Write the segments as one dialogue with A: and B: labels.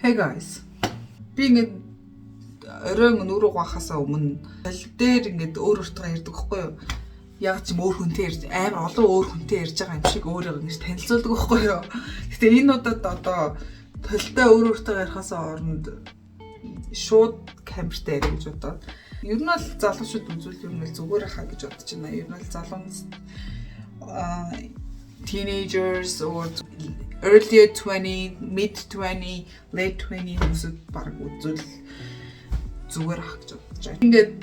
A: Hey guys. Би ингээд оройн нүрэг гахасаа өмнө толь дээр ингээд өөр өөртөө ярьдаг байхгүй юу? Яг ч юм өөр хүнтэй ярьж амар олон өөр хүнтэй ярьж байгаа юм шиг өөрийгөө ингэж танилцуулдаг байхгүй юу? Гэтэ энэ удаад одоо тольтой өөр өөртөө ярихаасаа оронд шууд камертай ярих гэж бодоод ер нь л залуучууд үзүүл ер нь л зүгээр хаа гэж бодож байна. Ер нь л залуучууд teenagers or earlier 20, mid 20, late 20 хүмүүсд баг үзүүл зүгээр ах гэж бодож байна. Ингээд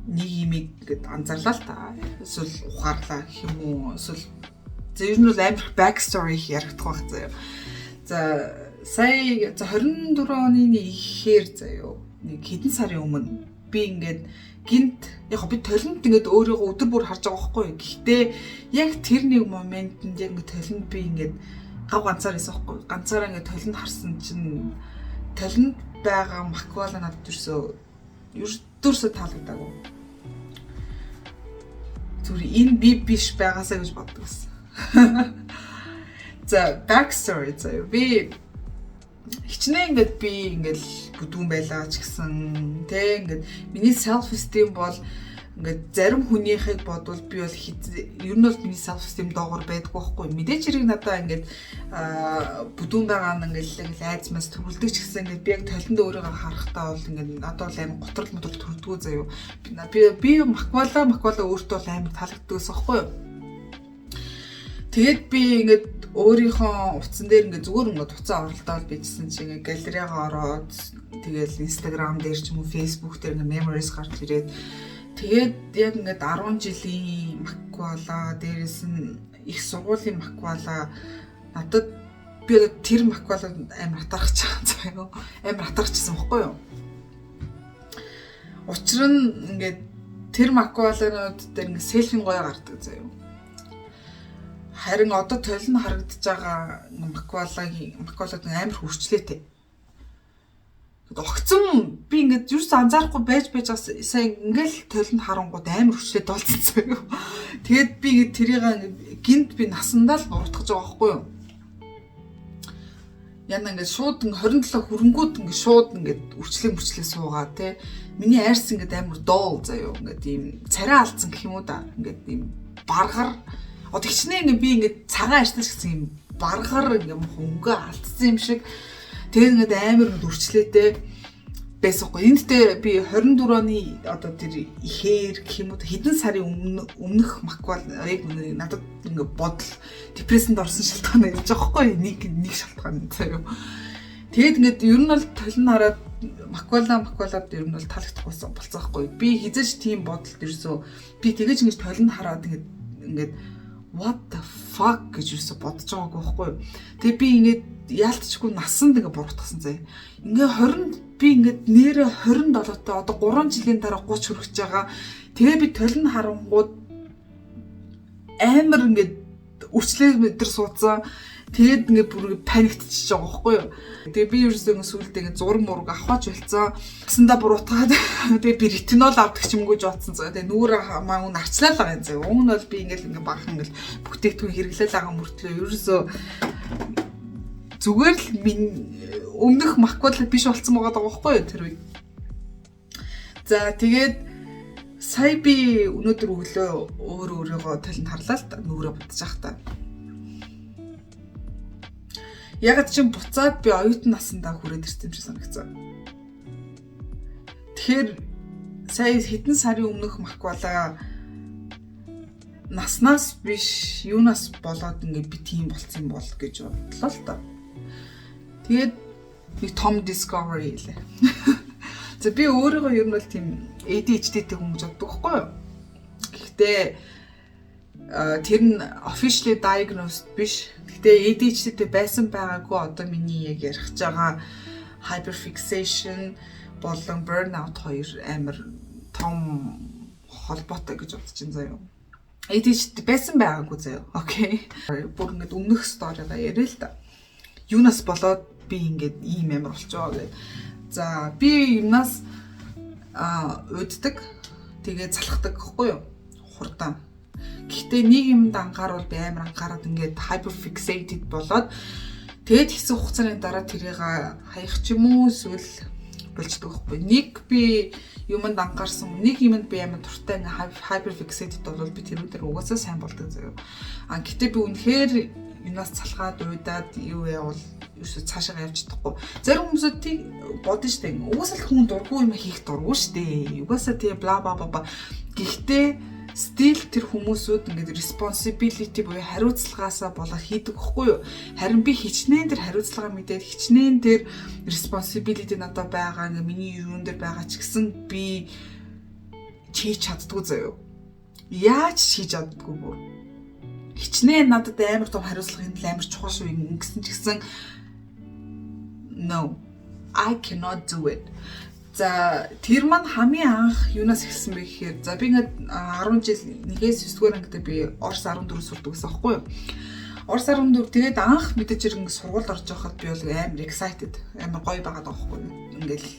A: нэг юм ингээд анзаарлаа л та. Эсвэл ухаарлаа гэх юм уу? Эсвэл ер нь бол амар back story яригдах байх заяа. За сая 24 оны ихээр заяа. Нэг хэдэн сарын өмнө би ингээд гинт яг би толинд ингээд өөрийгөө өдөр бүр харж байгаа байхгүй. Гэхдээ яг тэр нэг моментод яг ингээд толинд би ингээд гав ганцаар байсан байхгүй. Ганцаараа ингээд толинд харсан чинь толинд байгаа маквала надад ердөөсөө таалагдаагүй. Зүрх энэ би биш байгаасаа гэж боддог байсан. За backstory заяа. Би хичнээн ингээд би ингээд бүдүүн байлаа ч гэсэн тэ ингээд миний self esteem бол ингээд зарим хүнийхийг бодвол би бол ер нь бол миний self esteem доогор байдаггүй байхгүй. Мэдээч хэрэг надаа ингээд бүдүүн байгаа нь ингээд айц мас төрүүлдэг ч гэсэн ингээд би яг толинд өөрийгөө харахтаа бол ингээд надад бол амар готрол мотрол төрдгөө заяа. Би маквала өөртөө бол амар таалагддаг байсан байхгүй юу. Тэгээд би ингээд өөрийнхөө утсан дээр ингээд зүгээр ингээд утсаа оролдоод бичсэн чинь ингээд галерегаа ороод тэгээд Instagram дээр ч юм уу Facebook дээр ингээд memories гарч ирээд тэгээд яг ингээд 10 жилийн маквала дээрээс нь их сургуулийн маквала надад би тэр маквала амар хатархаж байгаа заяа. Амар хатархажсан байхгүй юу? Учир нь ингээд тэр макваланууд дээр ингээд селфи гоё гардаг заяа. Харин одоо толинд харагдаж байгаа маквалад амар хурцлээтэй. Огцом би ингээд юус анзаарахгүй байж байгаас сая ингээл толинд харангууд амар хурцлээд болсон заяа. Тэгээд би тэрийг гинт би насандаа л буруутгаж байгаа байхгүй юу? Яна ингээд шууд 27 хүрэнгүүд ингээд шууд ингээд үрчлээ суугаа те. Миний айрс ингээд амар доол заяа. Ингээд ийм царай алдсан гэх юм уу да. Ингээд ийм баргар одоо хичнээн ингээ би ингээ цагаан арчнаас гэсэн юм баргаар ингээ хөнгөө алдсан юм шиг тэгээд ингээ амар үрчлээтэй байсангүй. Эндтэй би 24 оны одоо тэр ихээр гэх юм уу хэдэн сарын өмнөх маквал яг надад ингээ бодол депрессэнд орсон шалтгаан явж байгаа хгүй нэг шалтгаан заяа. Тэгээд ингээ ер нь бол толин хараад маквалад ер нь бол таалагдахгүй болцоохгүй. Би хизэж тийм бодолд ирсэн. Би тэгэж ингээ толин хараад ингээ what the fuck гэж юусо бодож байгаагүй байхгүй юу. Тэгээ би ингээд яалтчгүй насанд ингээ буруутгасан заяа. Ингээ 20 би ингээд нэрээ 27-той одоо 3 жилийн дараа 30 хүрэж байгаа. Тэгээ би толин харангууд амар ингээд үрчлээ мэдэр суудсан. Тэгээд ингээ бүр паниктчихж байгаа байхгүй юу. Тэгээ би ерөөсөө сүулдэ ингээ зураг мураг авахч болцсон. Басандаа буруутгаад тэгээ би ретинол авдаг ч юмгүй жоодсон. Тэгээ нүүр маа үн арчлаа л байгаа юм заа. Өмнө нь бол би ингээ баахан ингээ бүтээгдэхүүн хэрэглээл байгаа мөртлөө ерөөсөө зүгээр л өмнөх маквал биш болцсон байгаа байхгүй юу тэр үед. За тэгээд сая би өнөөдөр өглөө өөрийгөө талент харлаа л нүрээ бодож ахта. Яг ч юм буцаад би оюутан насандаа хүрээд ирсэн юм шиг санагцсан. Тэгэхээр сая хэдэн сарын өмнөх маквала наснаас биш юунаас болоод ингээд би тийм болцсон бол гэж бодлоо л та. Тэгээд би том discovery хийлээ. За би өөрийгөө ер нь бол тийм ADHD-тэй хүн гэж боддог байхгүй юу? Гэхдээ тэр нь officially diagnosed биш. Гэтэ ADHD-тэй байсан байгаагүй одоо миний яг ярих байгаа hyperfixation болон burnout хоёр амар том холбоотой гэж бодож байна заяа. ADHD байсан байгаагүй заяа. Окей. Бүр ингэж өмнөх сторигаа яриа л да. Юунаас болоод би ингэж ийм амар болчихоо гэдэг. За би юмнаас уддаг. Тэгээ залхдаг гэхгүй юу? Хурдан. Гэхдээ нэг юмд анхаарвал би амар анхаарад ингээд hyper fixated болоод Тэгээд хэсэг хугацааны дараа тэрийг хаях ч юм уу эсвэл болждог байхгүй. Нэг би юмд анхаарсан, нэг юмд би амар дуртай hyper fixated бол би тэр үгээр угаасаа сайн болдог заяа. Гэтэ би үнэхээр юунаас цалгаад уйдаад юу яавал юусоо цаашаа явж чадахгүй. Зарим хүмүүсүүд тийг бодно штэ. Угаасаа л хүн дургүй юм хийх дургүй штэ. Угаасаа тий бла бла бла. Гэхдээ still тэр хүмүүсүүд ингээд responsibility буюу хариуцлагаасаа болоод хийдэг байхгүй юу? Харин би хичнээн тэр хариуцлага мэдээд хичнээн тэр responsibility надад байгаа, ингээд миний юун дээр байгаа ч гэсэн би хийж чаддгүй заяа. Яаж хийж чаддгүй бүр. Хичнээн надад амар том хариуцлага энэ л амар чухал шүү ингэсэн ч гэсэн no, I cannot do it. За тэр маань хамгийн анх юунаас эхэлсэн бэ гэхээр за би ингээд 10 жил нэгээс 9-р ангид би Орос 14 сурдаг гэсэн байхгүй юу? Орос 14 тэгээд анх мэдээж иргэн сургуульд орж байхад би бол амар excited, амар гоё байгаад байгаа байхгүй юу? Ингээл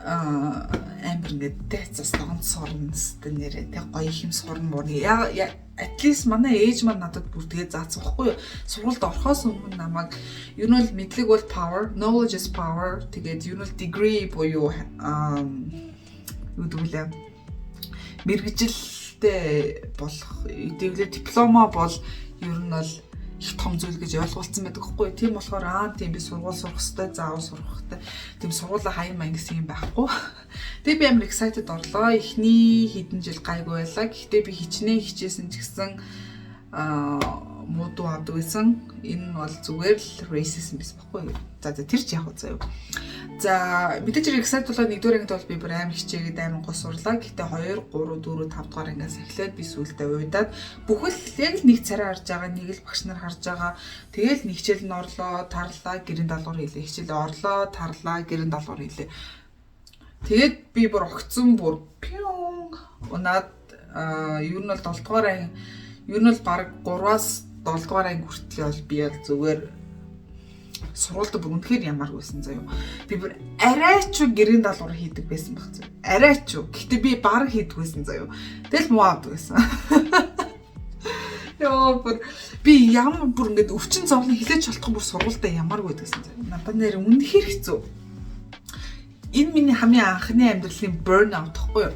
A: амар ингээд дэцс онцорно гэдэг нэрээ тэг гоё юм сурна мөрний. At least манай ээж маань надад бүр тэгээ заасан байхгүй юу? Сургуульд орохоос өмнө намайг юу нь бол мэдлэг бол power, knowledge is power. Тэгээд юу нь бол degree буюу юу гэвэл мэргэжилтэй болох, хэвлээ диплома бол ер нь бол их том зүйл гэж ойлгуулсан байдаг байхгүй юу? Тийм болохоор тийм би сургууль сурах хэрэгтэй, заавал сурах хэрэгтэй. Тийм сургуулаа хаян маяг гэсэн юм байхгүй. Тэгээ би амар excited орлоо. Эхний хэдэн жил гайгүй байлаа. Гэхдээ би хичнээн хичээсэн ч гэсэн муудуу авдаг байсан. Энэ бол зүгээр л racism биш байхгүй юу? За тэр ч яг заяа. За мэдээж excited болоод 1-р ангид бол би бүр амар хичээгээд амар гоо сурлаа. Гэхдээ 2, 3, 4, 5 дугаар ангиас эхлээд би сүүлдээ уйдаад бүхэл яг л нэг царай харж байгаа, нэг л багш нар харж байгаа. Тэгэл нэг хичээл нь орлоо, тарлаа, гэрийн даалгавар хийлээ. Хичээл орлоо, тарлаа, гэрийн даалгавар хийлээ. Тэгээд би бүр огцсон бүр унаад ер нь бол 7 дугаар анги ер нь бол баг 3-аас 7 дугаар анги хүртэл бол би бол зүгээр сургуульд бүр үнэхээр ямааргүйсэн заяа. Би бүр арай ч гэрийн даалгавар хийдэг байсан баг заяа. Арай ч. Гэхдээ би баг хийдэг байсан заяа. Тэгэл муу авдаг байсан. Яа бүр би ямар бүр ингээд өвчин зовлон хилээж болтох бүр сургуультай ямааргүй байсан заяа. Надад нэр үнэхээр хэцүү. Энэ миний хамгийн анхны амьдралын burnout гэхгүй юу?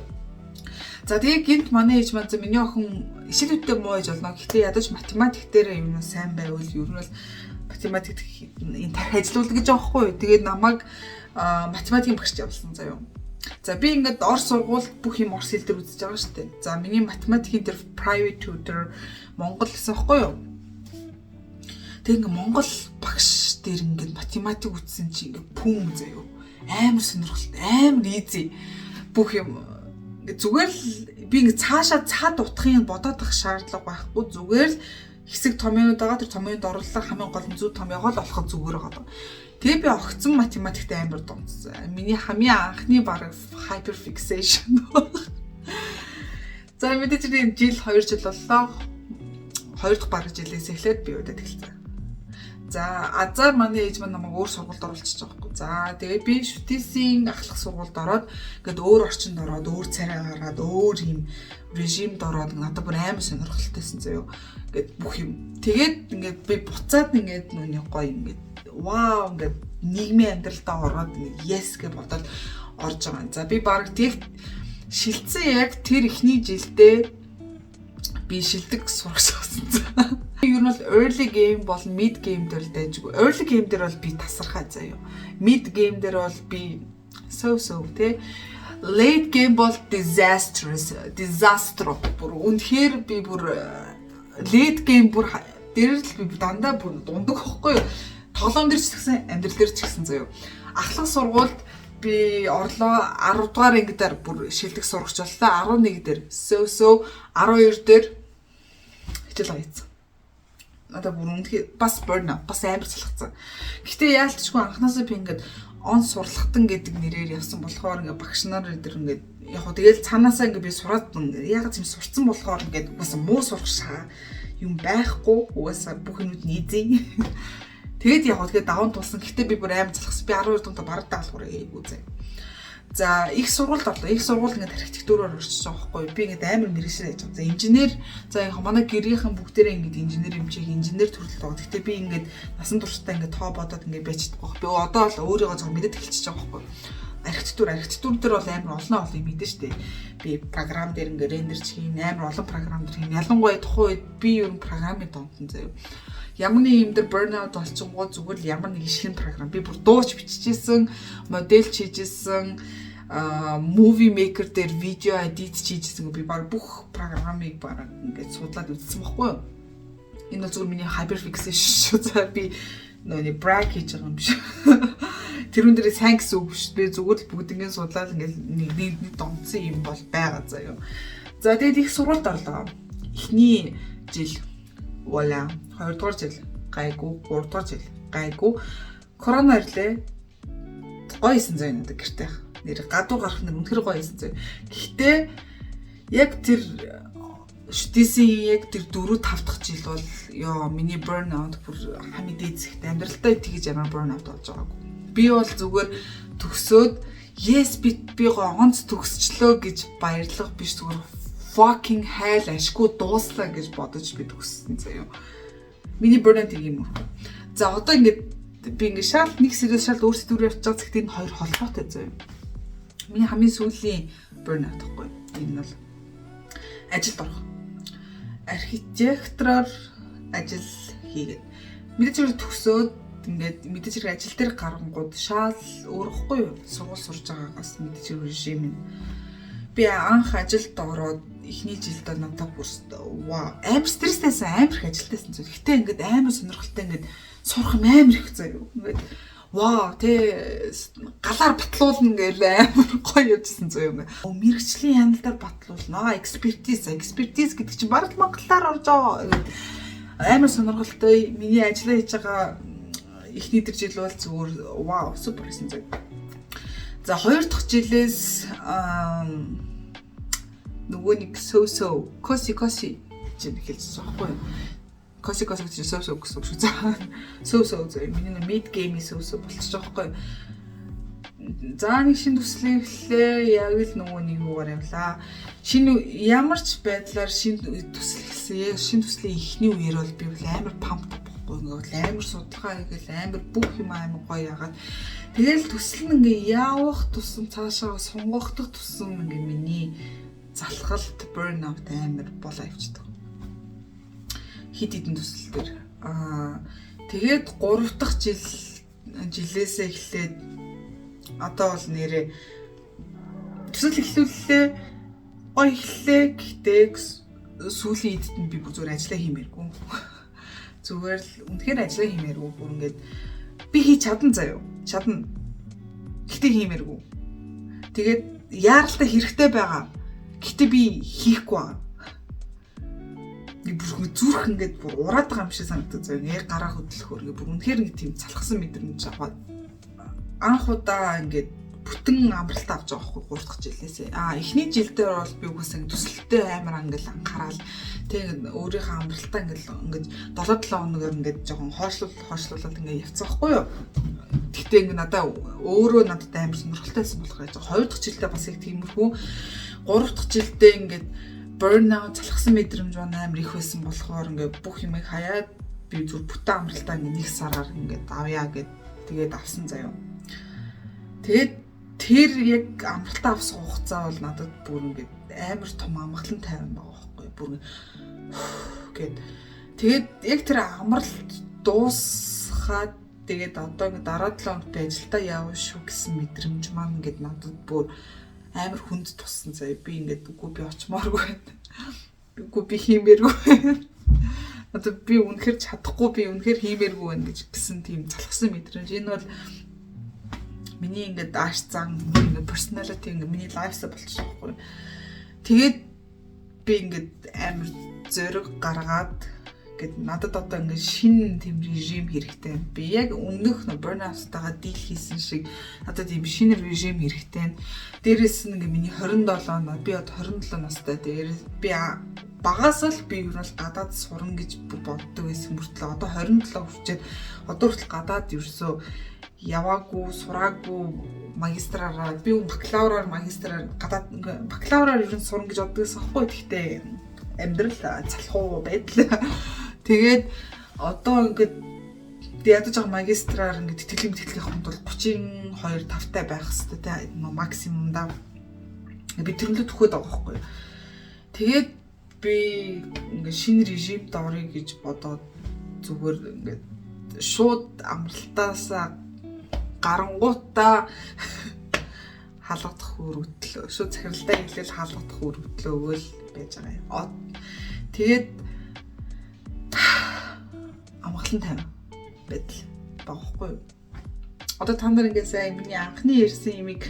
A: За тэгээ гинт манай ээж маань миний охин ишилүүдтэй муу ээж болно. Гэхдээ ядаж математик дээр юм сайн байвал ер нь бол математик энэ тарих ажиллаулдаг гэж байгаа хгүй юу. Тэгээд намайг математикийн багш явуулсан заяа. За би ингээд Орос сургуульд бүх юм орос хэл дээр үзэж байгаа шүү дээ. За миний математикийн дээр private tutor Монгол гэсэн хгүй юу. Тэгээд ингээд Монгол багш дээр ингээд математик үзсэн чи ингээд пүм заяа. Амар сонирхолтой, амар easy бүх юм. Зүгээр л би ингээд цаашаа цаад утгахын бодоод ах шаардлага байхгүй. Зүгээр л хэсэг томьёонууд байгаа, тэр томьёонд оруулах хамгийн гол нь зөв томьёогоо л олоход зүгээр байгаа. Тэгээ би огцсон математикт амар дунцсан. Миний хамгийн анхны баг hyper fixation. За мэдээж жил 2 жил боллоо. 2 дахь баг жилээс эхлээд би удаад эхэлсэн. За азар манай ээж маань намайг өөр сургуульд оруулчихж байгаа байхгүй. За тэгээ би шүтээсийн ахлах сургуульд ороод ингээд өөр орчинд ороод өөр царай гаргаад өөр юм режимд ороод надад бүр амар сонирхолтойсэн заяа. Ингээд бүх юм. Тэгээд ингээд би буцаад ингээд нүуний гоё ингээд вау ингээд нийгмийн амьдралдаа ороод yes гэж бодоод орж байгаа. За би баг тэг шилцэн яг тэр ихний жилдээ би шилдэг сурагч болсон. Ер нь бол early game бол mid game дээр л дайжгүй. Early game дээр бол би тасархаа заяа. Mid game дээр бол би so тэ. Late game бол disaster. Бүр үнэхээр би бүр late game бүр дээр л би дандаа бүр дундаг хөхгүй юу. Тоглоом дээр ч гэсэн амьдрал дээр ч гэсэн заяа. Ахлах сургуульд би орлоо 10 дугаар ангидаар бүр шилдэг сурагч боллоо. 11 дээр so 12 дээр хичээл хийсэн. Надад бүр үнэхээр бас burnout, бас амар салхацсан. Гэхдээ яалтчгүй анханасаа би ингээд он сурлахтан гэдэг нэрээр явсан болохоор ингээд багш нар өдр ингээд яг хөө тэгэл цаанаасаа ингээд би сураад яг тийм сурцсан болохоор ингээд бас муу сурах юм байхгүй. Угаасаа бүх юмуд нь easy. Тэгээд яг хөө тэгээд даван тулсан. Гэхдээ би бүр амар залхсан. Би 12 дунд бараг даалгавар үзээ. За их сургуульд орлоо. Их сургууль ингээд архитектураар орчиж байгаа байхгүй. Би ингээд амар мэргэшил яаж байгаа. За инженер, за манай гэрийнхэн бүгдээрээ ингээд инженер юм чиг, инженер нэр төрөл байгаа. Гэхдээ би ингээд насан туршдаа ингээд тоо бодоод ингээд байчихдаг байхгүй. Би одоо л өөрийгөө жоо мэдээд эхэлчихэж байгаа байхгүй. Архитектур дээр бол амар олон юм мэдэн штэ. Би програм дээр ингээд рендерч хийн, амар олон програм дээр хийн. Ялангуяа тухайн үед би ер нь програмын донтон заяа. Ямар нэг юм дээр burnout болчихгоо зүгээр л ямар нэг шинэ програм. Би бүр дууч биччихсэн, модельч хийжсэн, movie maker дээр видео edit хийжсэн. Би баг бүх програмыг баг ингээд судлаад үзсэн байхгүй юу? Энэ бол зүгээр миний hyperfixation шүү. За би нөөний brag хийж байгаа юм биш. Тэрүүн дээрээ сайн гэсэн үг биш. Би зүгээр л бүгднийг судлаад ингээд нэг донцсон юм бол байгаа заяа. За тэгээд их сургуульд орлоо. Эхний жил voilà 2 дугаар жил гайгүй, 3 дугаар жил гайгүй. Корона ирлээ. Гоё исэн заяа надад гэртээ. Нэр гадуу гарах нэр үнэхэр гоё исэн заяа. Гэхдээ яг тэр шүтээсийн яг тэр 4-5 дахь жил бол ёо миний burnout бүр хамид эзэгтэй амьдралдаа тэгж ямар burnout болж байгаагүй. Би бол зүгээр төгсөөд yes би гонц төгсчлөө гэж баярлах биш зүгээр fucking hell ашгүй дууслаа гэж бодож би төгссөн заяа. Миний burnout юм уу? За одоо ингээд би ингээд шал нэг сэрээс шал өөр сэдвээр явж байгаа гэхдээ энэ хоёр холбоотой заяа. Миний хамгийн сүүлийн burnout гэхгүй. Энэ бол ажилд орох. Архитектороор ажил хийгээд мэдээж хэрэг төгсөөд ингээд мэдээж хэрэг ажил дээр гарангууд шал өөрөхгүй юу сургууль сурж байгаагаас мэдээж хэрэг режим нь би анх ажилд ороод эхний жилдээ надад бүр вау амар стресстэйсэн амар их ажилтайсан зүйл. Гэтэ ингээд амар сонирхолтой ингээд сурах юм амар их заяа. Ингээд вау тэ галаар батлуулна гэл амар гоё явжсэн заяа. Мэргэжлийн хяналтаар батлуулна. Экспертиз гэдэг чинь бараг монголоор орж байгаа. Амар сонирхолтой миний ажиллаа хийж байгаа эхний тэр жил бол зүгээр вау супер гэсэн заяа. За 2 дахь жилээс нөгөө нэг коси чинь хэлсэн байхгүй юу? Коси гэж сөв гэсэн үг шүү. Сөв зөө миний mid game сөв болчихж байгаа байхгүй юу? За нэг шинэ төслийн эхлээ яг л нөгөө нэг юугаар явлаа. Шинэ ямар ч байдлаар шинэ төсөл гэсэн. Шинэ төслийн эхний үеэр бол би амар памп байхгүй нөгөө амар судалгаа хийгээл амар бүх юм амар гоё яагаад. Тэгэл төсөл нь ингээ явах тусам цаашаа сунгагдах тусам ингээ миний залхалт burnout амар болоо явчихдаг. Хит хитэн төсөл дээр. Тэгээд 3 дахь жилээсээ эхлээд одоо бол нэрээ төсөл эхлүүллээ. Гоё эхлээ. Гэхдээ сүүлийн эдд нь би бүр зүгээр ажиллаа хиймээргүй. Зүгээр л үнэхээр ажиллаа хиймээргүй. Бүр ингээд би хийж чадна заяа. Чадна. Гэхдээ хиймээргүй. Тэгээд яаралтай хэрэгтэй байгаа. Гэхдээ би хийхгүй байгаа. Би бүр зүрх ингээд бүр ураад байгаа юм шиг санагддаг заяа. Яг гараа хөдлөхөөр ингээд бүр үнэхээр ингээд тийм залхсан мэдрэмж аваад анх удаа ингээд бүтэн амралт авч байгаа хгүй 3 дахь жилээсээ. Эхний жил дээр бол би үгүйсэн төсөлтөө амар ангил анхаарал тэг өөрийнхөө амралтаа ингээд 7-7 хоногор ингээд жоохон хоошлуулаад ингээд явцсан байхгүй юу. Гэхдээ ингээд надад амар сонирхолтойсэн болохоор 2 дахь жилдээ бас их тиймэрхүү 3 дахь жилдээ ингээд burnout залхсан мэдрэмж амар их байсан болохоор ингээд бүх юмыг хаяад би зүр бүтэн амралтаа ингээд нэг сараар ингээд авъя гэд тэгээд авсан заяа. Тэгээд тэр яг амралтаа авсан хугацаа бол надад бүр ингээд амар том амгалан тайван байгаа байхгүй бүр гээд тэгээд яг тэр амралт дуусгаад тэгээд одоо ингээд дараа 7 хоногт ажилдаа явна шүү гэсэн мэдрэмж маань ингээд надад бүр амар хүнд туссан заяа. Би ингээд үгүй би очмооргүй байна. Үгүй би хиймээргүй байна. Одоо би үнэхээр чадахгүй би үнэхээр хиймээргүй байна гэсэн тийм залхсан мэдрэмж. Энэ бол миний ингээд ааш зан ингээд personality ингээд миний лайфстайл болчихсон байхгүй. Тэгээд би ингээд амар зориг гаргаад ингээд надад одоо ингээд шинэ тийм режим хэрэгтэй. Би яг өмнөх burnout-тайгаа дийл хийсэн шиг надад тийм шинэ режим хэрэгтэй. Дээрээс нь ингээд миний 27 би одоо 27 настай. Дээрээс би багаас л би юу бол гадаад сурна гэж боддог байсан мөртлөө одоо 27 хүрчээд одоо хүртэл гадаад ерөөсөө яваагүй сураагүй магистраараа би бакалавраар магистраар гадаад бакалавраар ер нь сурна гэж боддог байсан байхгүй. Гэхдээ амьдрал залхуу байдал. Тэгээд одоо ингээд ядаж байгаа магистраар ингээд тэтгэлийн хувьд бол 32 тавтай байх хэрэгтэй те максимумдаа би төрөлд төхөөд байгаа байхгүй. Тэгээд би ингээд шинэ режимд орё гэж бодоод зүгээр ингээд шууд амралтаасаа гарангуудаа халагдах өрөвдлөө. Шууд захиралдаа хэлэл халагдах өрөвдлөө өгөөл байж байгаа юм. Тэгээд амгалан тавь байдал багхгүй юу. Одоо та нар ингээд сайн миний анхны ярьсан юмыг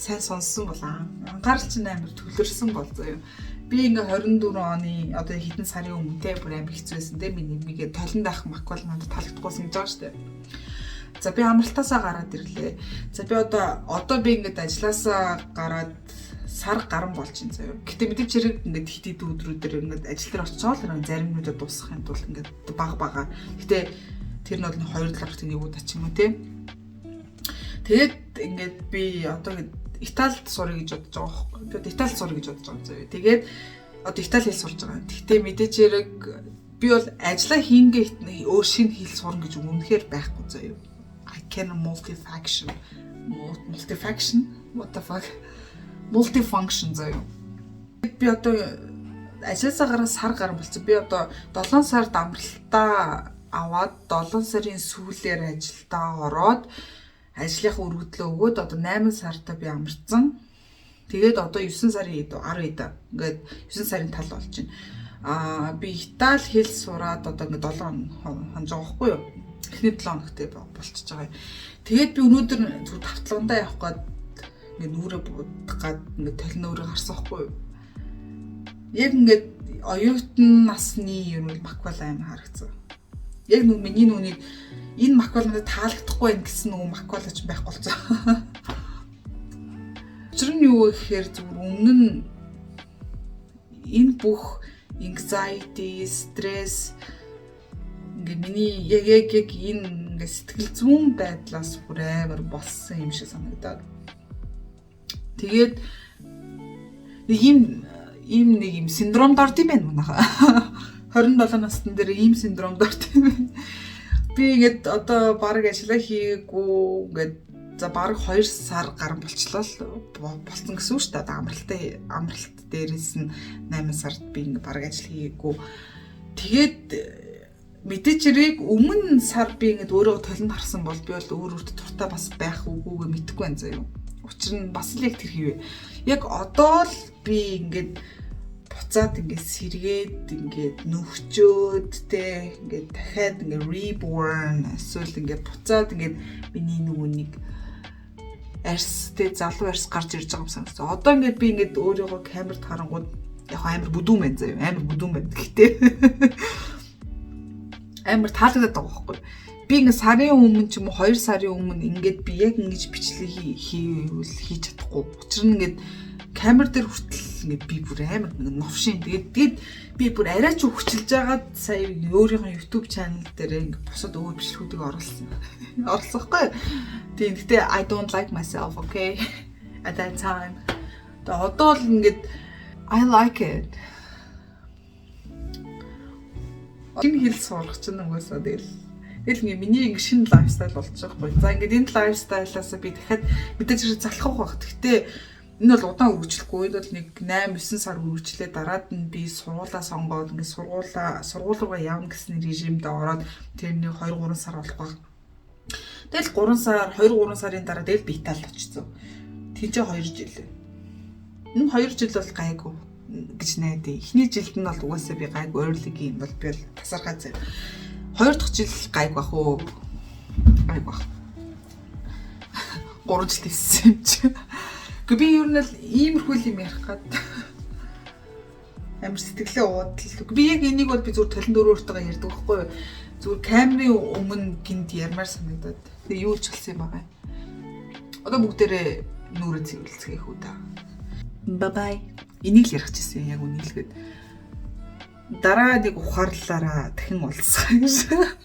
A: сайн сонссон бол анхаарал чинь амар төвлөрсөн бол зөө. Би ингээ 24 оны одоо хэдэн сарын өмнөтэй бүр амар хэцүүсэн те миний нэмигээ толон даах маквал надад таалагдахгүйсэн гэж байгаа шүү дээ. За би амралтаасаа гараад ирлээ. За би одоо би ингээд ажилласаа гараад сар гарan болж байна заяа. Гэтэ мэдээч хэрэг ингээд хит өдрүүдээр ингээд ажил дээр очиод л зарим нүдэ дуусгахын тулд ингээд бага. Гэтэ тэр нь бол 2-7 хоногт нэг удаа ч юм уу те. Тэгээд ингээд би одоо Италид сурах гэж бодож байгаа байхгүй. Би Италид сурах гэж бодож байгаа заяа. Тэгээд одоо Итали хэл сурж байгаа. Гэтэ мэдээч хэрэг би бол ажиллаа хийнгээ өөр шинэ хэл сурна гэж үнэхээр байхгүй заяа. I can multifunction. What the fuck? Multifunction заяа. Би одоо ажилласаа гараад сар гарan болчихсон. Би одоо 7 сард амралтаа аваад 7 сарын сүүлээр ажилдаа ороод ажлынхаа өргөдлөө өгөөд одоо 8 сартаа би амарцсан. Тэгээд одоо 9 сарын 10-нд ингээд 9 сарын тал болж байна. Би Итали хэл сураад одоо ингээд 7 хоног байхгүй юу? Эхний 7 хоногтой болчихж байгаа юм. Тэгээд би өнөөдөр зүгээр тавтлагандаа явах гээд ингээд нүрээ будах гээд ингээд толин өөрө гарсан байхгүй юу? Яг ингээд оюутан насны юм маквал аим харагцсан. Яг миний нүунийг энэ маквал надад таалагдахгүй байх гэсэн нөгөө маквалч байхгүй болцоо. Учир нь юу гэхээр зүгээр өмнө нь энэ бүх anxiety, stress ингээ миний яг энэ ингээ сэтгэл зүйн байдлаас бүр амар болсон юм шиг санагдаад. Тэгээд нэг юм синдромд орд юм байна манайха. 27 насны дээр ийм синдромд орд юм байна. Би ингээд одоо баг ажиллаа хийгээгүй ингээд за баг 2 сар гарan болчлоо болсон гэсэн үг шүү дээ. Амралт дээрээс нь 8 сард би ингээд баг ажил хийгээгүй. Тэгээд мэдээч хэрэг өмнө сар би ингээд өөрөө толинд харсан бол би бол өөртөө туртаа бас байх үгүйгээ мэдэхгүй байна заяа. Учир нь бас л яг тэр хэвээ. Яг одоо л би ингээд буцаад ингээд сэргээд ингээд нөхчөөд те ингээд дахиад ингээд reborn эсвэл ингээд буцаад ингээд миний нүунийг арс те залуу арс гарч ирж байгаа юм санагдсан. Одоо ингээд би ингээд өөрийгөө камерт харангууд яг амар бүдүүн байна заяа. Амар бүдүүн байна. Гэтэ амар таалагдаад байгаа байхгүй. Би ингээд сарын өмнө ч юм уу 2 сарын өмнө ингээд би яг ингэж бичлэг хийвэл хийж чадахгүй. Учир нь ингээд камер дээр хүртэл ингээд би бүр амар нэг новшин. Тэгээд би бүр арай ч хөвчилж байгаад сая өөрийнхөө YouTube channel дээр ингээд бусад өөр бичлэгүүдийг оруулсан. Оруулсахгүй. Тийм гэхдээ I don't like myself, okay? At that time. Одоо л ингээд I like it. Шинэ хэл сурах чинь угаасаа тэгэл ингээ миний шинэ лайфстайл болж байгаа байхгүй. За ингээд энэ лайфстайлаас би дахиад мэдээж залхах байх. Гэхдээ энэ бол удаан үргэлжлэхгүй. Энэ бол нэг 8-9 сар үргэлжлээ. Дараад нь би сургуулаа сонгоод ингээ сургууль руугаа явна гэсэн режимд ороод тэр нэг 2-3 сар болох баг. Тэгэл 2-3 сарын дараа тэгэл би Италид очсон. Тэнд 2 жил. Энэ 2 жил бол гайгүй гэж найдаа. Эхний жилд нь бол угаасаа би гайгүй ойрлогийн бол би тасархаа зав. 2 дахь жил гайг бах уу? Гайг бах. 3 жил хийсэн юм чи. Гэхдээ би ер нь л иймэрхүү юм ярих гад амар сэтгэлээ уудлаа. Би яг энийг бол би зүгээр толон дөрөөртэйгээ ярьдаг байхгүй юу? Зүгээр камерын өмнө гинт ярмаар санагдаад. Тэгээ юу ч болсон юм байгаа. Одоо бүгдээрээ нүрээ цэвэрлцгээе хүү та. Bye bye. Энийг л ярих гэсэн яг үнэлгээд дараа нэг ухаарлаараа дахин уулзах юм шиг.